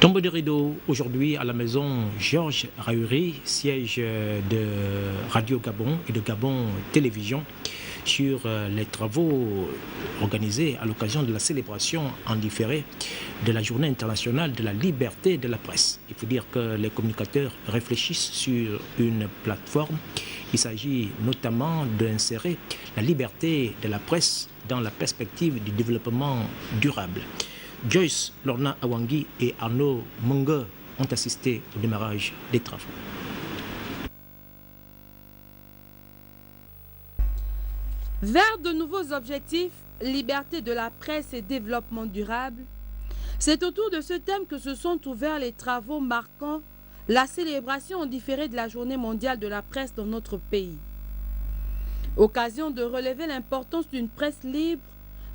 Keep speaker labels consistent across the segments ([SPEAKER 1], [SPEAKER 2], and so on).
[SPEAKER 1] Tombe de rideau aujourd'hui à la maison Georges Rahuri, siège de Radio Gabon et de Gabon Télévision, sur les travaux organisés à l'occasion de la célébration en différé de la Journée internationale de la liberté de la presse. Il faut dire que les communicateurs réfléchissent sur une plateforme. Il s'agit notamment d'insérer la liberté de la presse dans la perspective du développement durable. Joyce Lorna Awangi et Arnaud Munga ont assisté au démarrage des travaux.
[SPEAKER 2] Vers de nouveaux objectifs, liberté de la presse et développement durable, c'est autour de ce thème que se sont ouverts les travaux marquant la célébration en différé de la Journée mondiale de la presse dans notre pays. Occasion de relever l'importance d'une presse libre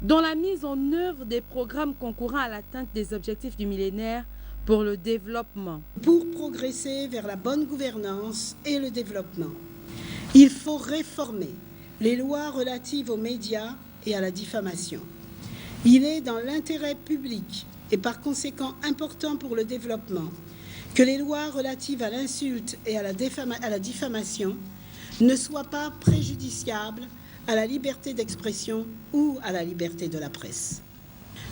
[SPEAKER 2] dans la mise en œuvre des programmes concourant à l'atteinte des objectifs du millénaire pour le développement.
[SPEAKER 3] Pour progresser vers la bonne gouvernance et le développement, il faut réformer les lois relatives aux médias et à la diffamation. Il est dans l'intérêt public et par conséquent important pour le développement que les lois relatives à l'insulte et à la diffamation ne soient pas préjudiciables à la liberté d'expression ou à la liberté de la presse.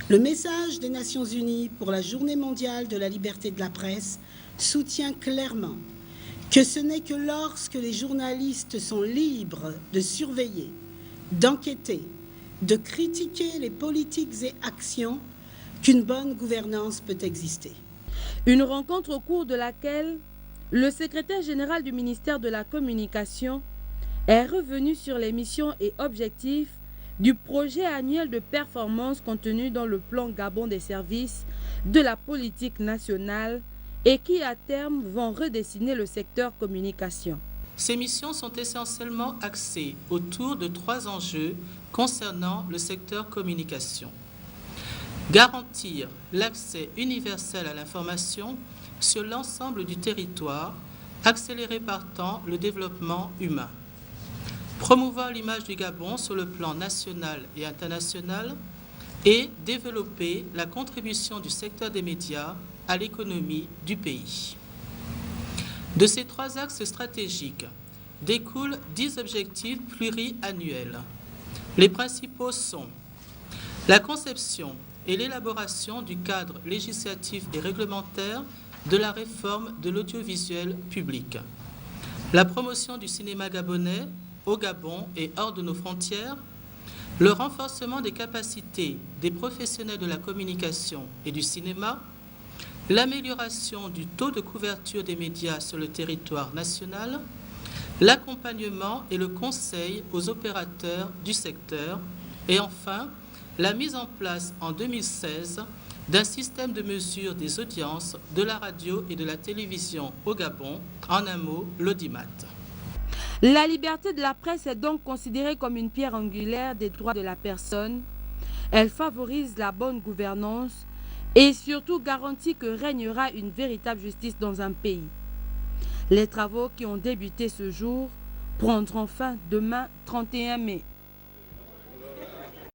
[SPEAKER 3] Le message des Nations Unies pour la Journée mondiale de la liberté de la presse soutient clairement que ce n'est que lorsque les journalistes sont libres de surveiller, d'enquêter, de critiquer les politiques et actions qu'une bonne gouvernance peut exister.
[SPEAKER 2] Une rencontre au cours de laquelle le secrétaire général du ministère de la Communication est revenu sur les missions et objectifs du projet annuel de performance contenu dans le plan Gabon des services de la politique nationale et qui, à terme, vont redessiner le secteur communication.
[SPEAKER 4] Ces missions sont essentiellement axées autour de 3 enjeux concernant le secteur communication. Garantir l'accès universel à l'information sur l'ensemble du territoire, accélérer partant le développement humain. Promouvoir l'image du Gabon sur le plan national et international et développer la contribution du secteur des médias à l'économie du pays. De ces 3 axes stratégiques découlent 10 objectifs pluriannuels. Les principaux sont la conception et l'élaboration du cadre législatif et réglementaire de la réforme de l'audiovisuel public, la promotion du cinéma gabonais au Gabon et hors de nos frontières, le renforcement des capacités des professionnels de la communication et du cinéma, l'amélioration du taux de couverture des médias sur le territoire national, l'accompagnement et le conseil aux opérateurs du secteur et enfin, la mise en place en 2016 d'un système de mesure des audiences de la radio et de la télévision au Gabon, en un mot, l'audimat.
[SPEAKER 2] La liberté de la presse est donc considérée comme une pierre angulaire des droits de la personne. Elle favorise la bonne gouvernance et surtout garantit que régnera une véritable justice dans un pays. Les travaux qui ont débuté ce jour prendront fin demain 31 mai.